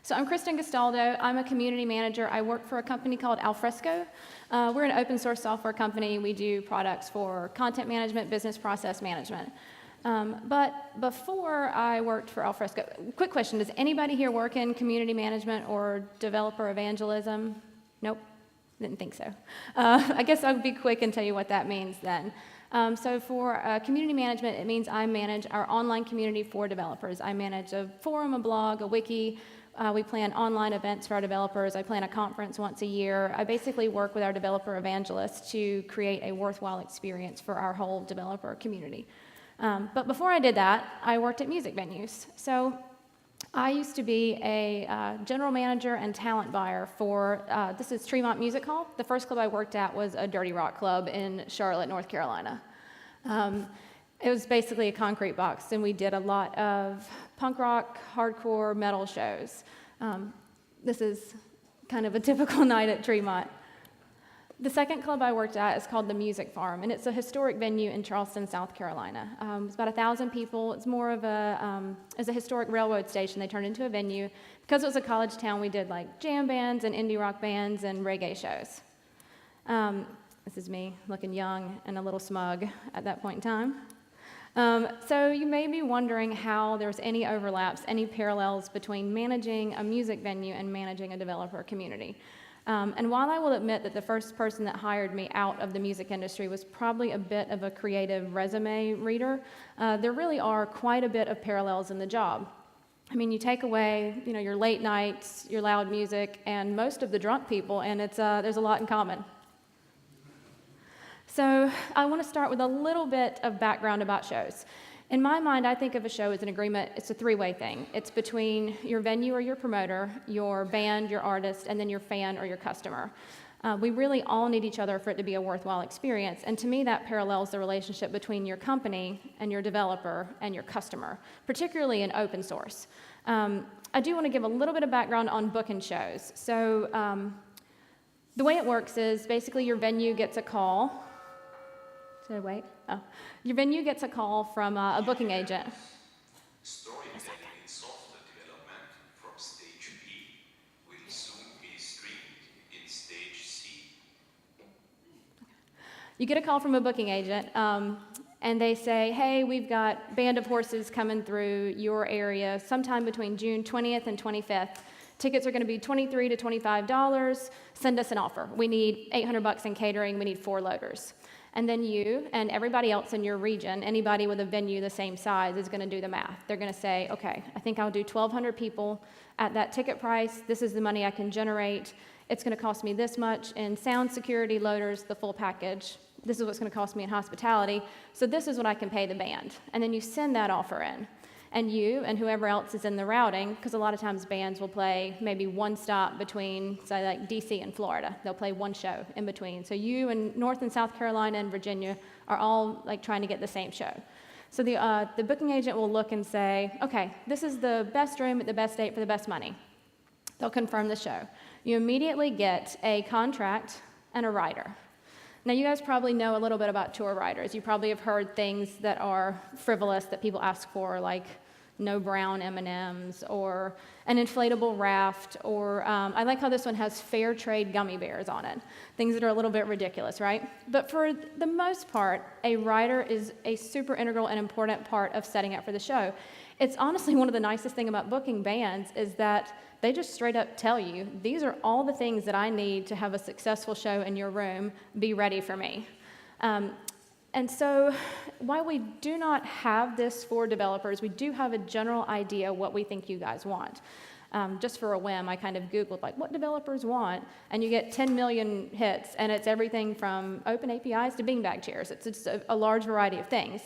So I'm Kristen Gastaldo. I'm a community manager. I work for a company called Alfresco. We're an open source software company. We do products for content management, business process management. But before I worked for Alfresco, quick question, does anybody here work in community management or developer evangelism? Nope, didn't think so. I guess I'll be quick and tell you what that means then. So for community management, it means I manage our online community for developers. I manage a forum, a blog, a wiki. We plan online events for our developers. I plan a conference once a year. I basically work with our developer evangelists to create a worthwhile experience for our whole developer community. But before I did that, I worked at music venues. So I used to be a general manager and talent buyer for, this is Tremont Music Hall. The first club I worked at was a dirty rock club in Charlotte, North Carolina. It was basically a concrete box, and we did a lot of punk rock, hardcore, metal shows. This is kind of a typical night at Tremont. The second club I worked at is called the Music Farm, and it's a historic venue in Charleston, South Carolina. It's about 1,000 people. It's more of a historic railroad station. They turned into a venue. Because it was a college town, we did like jam bands and indie rock bands and reggae shows. This is me looking young and a little smug at that point in time. So you may be wondering how there's any overlaps, any parallels between managing a music venue and managing a developer community. And while I will admit that the first person that hired me out of the music industry was probably a bit of a creative resume reader, there really are quite a bit of parallels in the job. I mean, you take away, your late nights, your loud music, and most of the drunk people, and there's a lot in common. So I want to start with a little bit of background about shows. In my mind, I think of a show as an agreement. It's a three-way thing. It's between your venue or your promoter, your band, your artist, and then your fan or your customer. We really all need each other for it to be a worthwhile experience. And to me, that parallels the relationship between your company and your developer and your customer, particularly in open source. I do want to give a little bit of background on booking shows. So the way it works is basically your venue gets a call. Should I wait? Oh. Your venue gets a call from a booking agent. Storytelling in software development from stage B will soon be streamed in stage C. You get a call from a booking agent, and they say, hey, we've got Band of Horses coming through your area sometime between June 20th and 25th. Tickets are going to be $23 to $25. Send us an offer. We need $800 in catering. We need 4 loaders. And then you and everybody else in your region, anybody with a venue the same size, is going to do the math. They're going to say, okay, I think I'll do 1,200 people at that ticket price. This is the money I can generate. It's going to cost me this much in sound, security, loaders, the full package. This is what's going to cost me in hospitality. So this is what I can pay the band. And then you send that offer in. And you and whoever else is in the routing, because a lot of times bands will play maybe one stop between, say, like DC and Florida. They'll play one show in between. So you and North and South Carolina and Virginia are all like trying to get the same show. So the booking agent will look and say, okay, this is the best room at the best date for the best money. They'll confirm the show. You immediately get a contract and a rider. Now, you guys probably know a little bit about tour riders. You probably have heard things that are frivolous that people ask for, like no brown M&Ms or an inflatable raft, or I like how this one has fair trade gummy bears on it, things that are a little bit ridiculous, right? But for the most part, a rider is a super integral and important part of setting up for the show. It's honestly one of the nicest things about booking bands is that they just straight up tell you, these are all the things that I need to have a successful show in your room. Be ready for me. And so while we do not have this for developers, we do have a general idea what we think you guys want. Just for a whim, I kind of Googled, like, what developers want? And you get 10 million hits, and it's everything from open APIs to beanbag chairs. It's a large variety of things.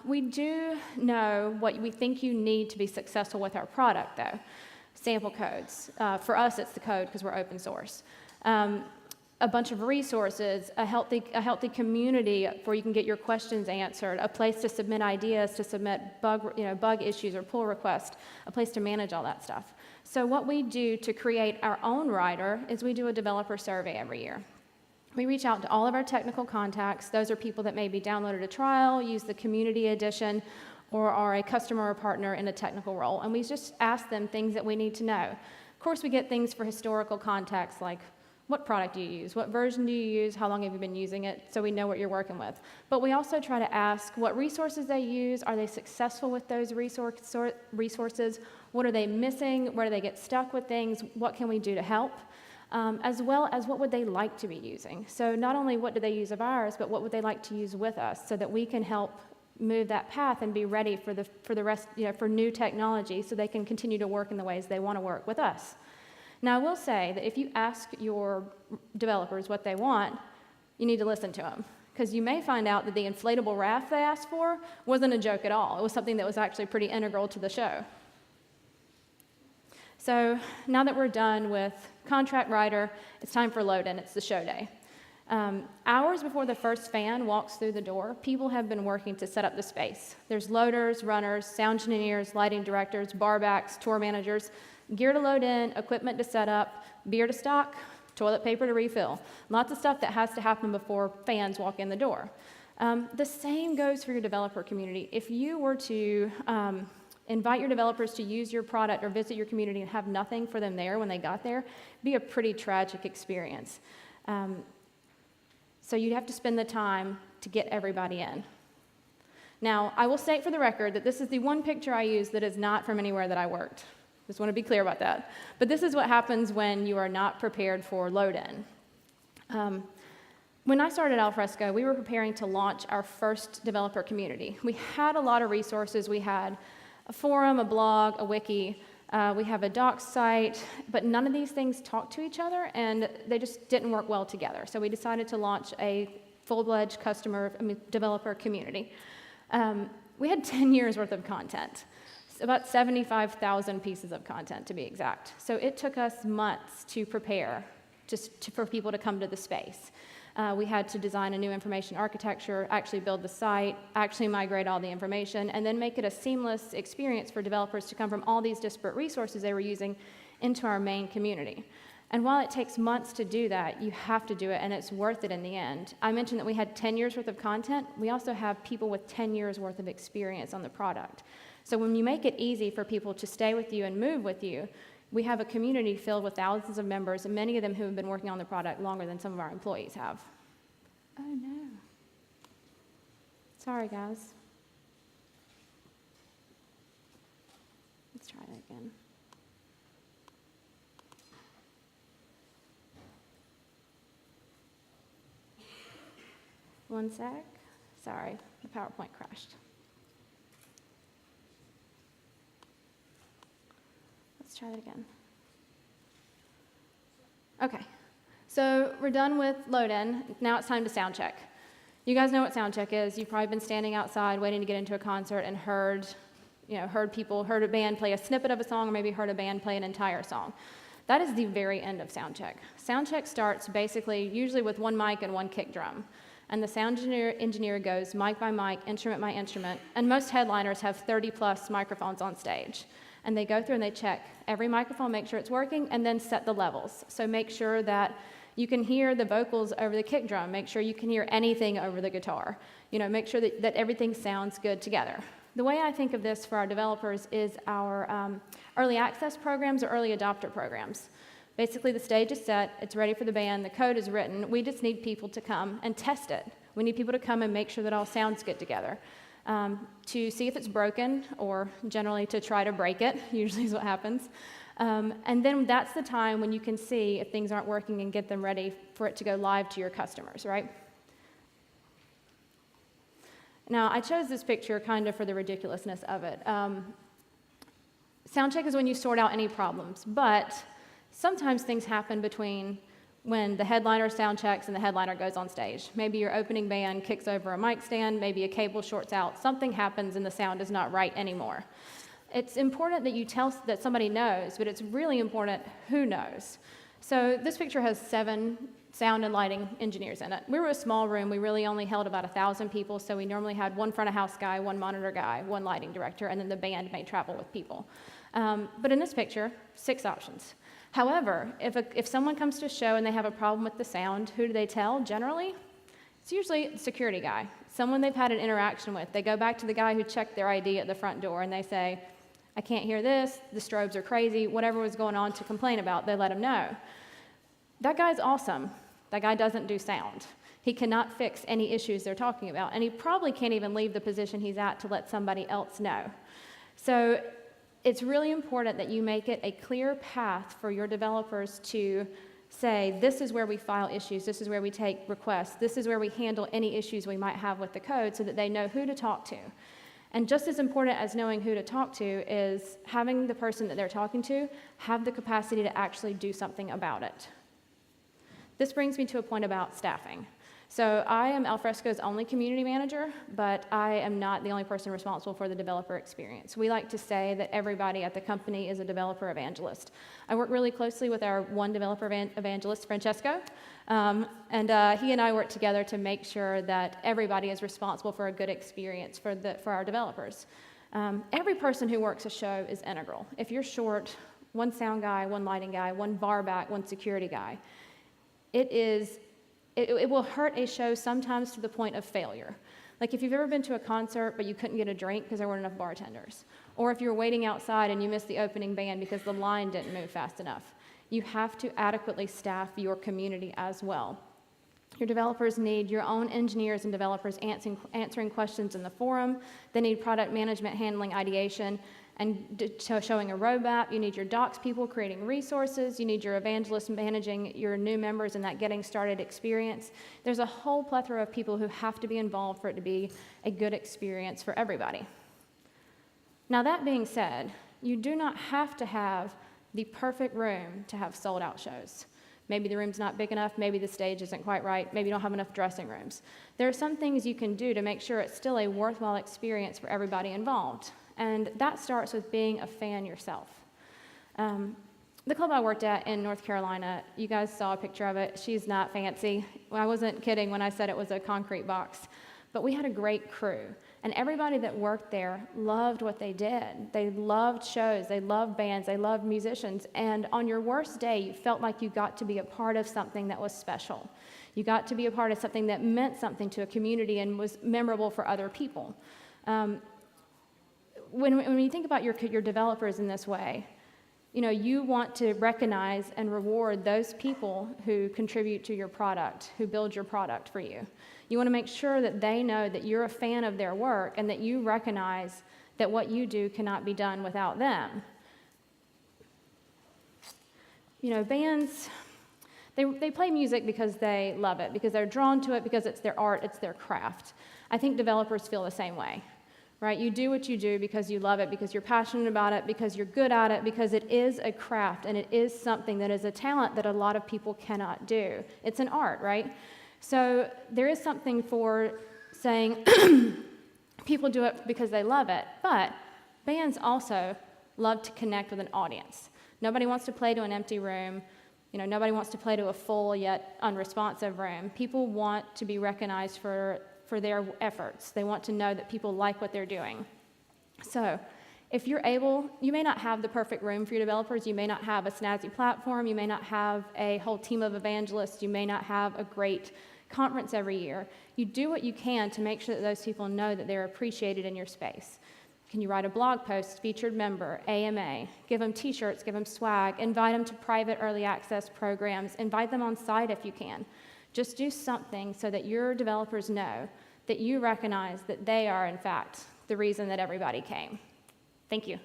We do know what we think you need to be successful with our product, though. Sample codes. For us, it's the code because we're open source. A bunch of resources, a healthy community where you can get your questions answered, a place to submit ideas, to submit bug issues or pull requests, a place to manage all that stuff. So what we do to create our own rider is we do a developer survey every year. We reach out to all of our technical contacts. Those are people that maybe downloaded a trial, used the community edition, or are a customer or partner in a technical role, and we just ask them things that we need to know. Of course, we get things for historical context, like what product do you use, what version do you use, how long have you been using it, so we know what you're working with. But we also try to ask what resources they use, are they successful with those resources, what are they missing, where do they get stuck with things, what can we do to help, as well as what would they like to be using. So not only what do they use of ours, but what would they like to use with us, so that we can help move that path and be ready for the rest, for new technology, so they can continue to work in the ways they want to work with us. Now, I will say that if you ask your developers what they want, you need to listen to them, because you may find out that the inflatable raft they asked for wasn't a joke at all. It was something that was actually pretty integral to the show. So now that we're done with contract writer, it's time for load-in. It's the show day. Hours before the first fan walks through the door, people have been working to set up the space. There's loaders, runners, sound engineers, lighting directors, barbacks, tour managers, gear to load in, equipment to set up, beer to stock, toilet paper to refill. Lots of stuff that has to happen before fans walk in the door. The same goes for your developer community. If you were to invite your developers to use your product or visit your community and have nothing for them there when they got there, it'd be a pretty tragic experience. So you'd have to spend the time to get everybody in. Now, I will state for the record that this is the one picture I use that is not from anywhere that I worked. Just want to be clear about that. But this is what happens when you are not prepared for load-in. When I started Alfresco, we were preparing to launch our first developer community. We had a lot of resources. We had a forum, a blog, a wiki. We have a docs site, but none of these things talk to each other, and they just didn't work well together. So we decided to launch a full-fledged developer community. We had 10 years worth of content. About 75,000 pieces of content, to be exact. So it took us months to prepare for people to come to the space. We had to design a new information architecture, actually build the site, actually migrate all the information, and then make it a seamless experience for developers to come from all these disparate resources they were using into our main community. And while it takes months to do that, you have to do it, and it's worth it in the end. I mentioned that we had 10 years worth of content. We also have people with 10 years worth of experience on the product. So when you make it easy for people to stay with you and move with you, we have a community filled with thousands of members, and many of them who have been working on the product longer than some of our employees have. Oh, no. Sorry, guys. Let's try that again. One sec. Sorry, the PowerPoint crashed. Let's try that again. Okay, so we're done with load-in. Now it's time to sound check. You guys know what sound check is. You've probably been standing outside waiting to get into a concert and heard a band play a snippet of a song, or maybe heard a band play an entire song. That is the very end of sound check. Sound check starts basically usually with one mic and one kick drum. And the sound engineer goes mic by mic, instrument by instrument, and most headliners have 30-plus microphones on stage. And they go through and they check every microphone, make sure it's working, and then set the levels. So make sure that you can hear the vocals over the kick drum. Make sure you can hear anything over the guitar. Make sure that everything sounds good together. The way I think of this for our developers is our early access programs or early adopter programs. Basically, the stage is set, it's ready for the band, the code is written. We just need people to come and test it. We need people to come and make sure that all sounds good together. To see if it's broken, or generally to try to break it, usually is what happens. And then that's the time when you can see if things aren't working and get them ready for it to go live to your customers, right? Now, I chose this picture kind of for the ridiculousness of it. Soundcheck is when you sort out any problems, but sometimes things happen between when the headliner sound checks and the headliner goes on stage. Maybe your opening band kicks over a mic stand, maybe a cable shorts out, something happens and the sound is not right anymore. It's important that you tell that somebody knows, but it's really important who knows. So this picture has 7 sound and lighting engineers in it. We were a small room. We really only held about 1,000 people, so we normally had one front of house guy, one monitor guy, one lighting director, and then the band may travel with people. But in this picture, 6 options. However, if someone comes to a show and they have a problem with the sound, who do they tell generally? It's usually the security guy. someone they've had an interaction with. They go back to the guy who checked their ID at the front door and they say, I can't hear this, the strobes are crazy, whatever was going on to complain about, they let him know. That guy's awesome. That guy doesn't do sound. He cannot fix any issues they're talking about, and he probably can't even leave the position he's at to let somebody else know. So it's really important that you make it a clear path for your developers to say, this is where we file issues, this is where we take requests, this is where we handle any issues we might have with the code, so that they know who to talk to. And just as important as knowing who to talk to is having the person that they're talking to have the capacity to actually do something about it. This brings me to a point about staffing. So I am Alfresco's only community manager, but I am not the only person responsible for the developer experience. We like to say that everybody at the company is a developer evangelist. I work really closely with our one developer evangelist, Francesco, and he and I work together to make sure that everybody is responsible for a good experience for our developers. Every person who works a show is integral. If you're short, one sound guy, one lighting guy, one bar back, one security guy, it will hurt a show sometimes to the point of failure. Like if you've ever been to a concert but you couldn't get a drink because there weren't enough bartenders, or if you're waiting outside and you missed the opening band because the line didn't move fast enough, you have to adequately staff your community as well. Your developers need your own engineers and developers answering questions in the forum. They need product management handling ideation and showing a roadmap. You need your docs people creating resources. You need your evangelists managing your new members in that getting started experience. There's a whole plethora of people who have to be involved for it to be a good experience for everybody. Now that being said, you do not have to have the perfect room to have sold out shows. Maybe the room's not big enough, maybe the stage isn't quite right, maybe you don't have enough dressing rooms. There are some things you can do to make sure it's still a worthwhile experience for everybody involved. And that starts with being a fan yourself. The club I worked at in North Carolina, you guys saw a picture of it. She's not fancy. I wasn't kidding when I said it was a concrete box. But we had a great crew. And everybody that worked there loved what they did. They loved shows, they loved bands, they loved musicians. And on your worst day, you felt like you got to be a part of something that was special. You got to be a part of something that meant something to a community and was memorable for other people. When you think about your developers in this way, you know, you want to recognize and reward those people who contribute to your product, who build your product for you. You want to make sure that they know that you're a fan of their work and that you recognize that what you do cannot be done without them. You know, bands, they play music because they love it, because they're drawn to it, because it's their art, it's their craft. I think developers feel the same way. Right? You do what you do because you love it, because you're passionate about it, because you're good at it, because it is a craft and it is something that is a talent that a lot of people cannot do. It's an art, right? So there is something for saying people do it because they love it, but bands also love to connect with an audience. Nobody wants to play to an empty room. You know, nobody wants to play to a full yet unresponsive room. People want to be recognized for their efforts. They want to know that people like what they're doing. So if you're able, you may not have the perfect room for your developers. You may not have a snazzy platform. You may not have a whole team of evangelists. You may not have a great conference every year. You do what you can to make sure that those people know that they're appreciated in your space. Can you write a blog post, featured member, AMA, give them t-shirts, give them swag, invite them to private early access programs, invite them on site if you can. Just do something so that your developers know that you recognize that they are, in fact, the reason that everybody came. Thank you.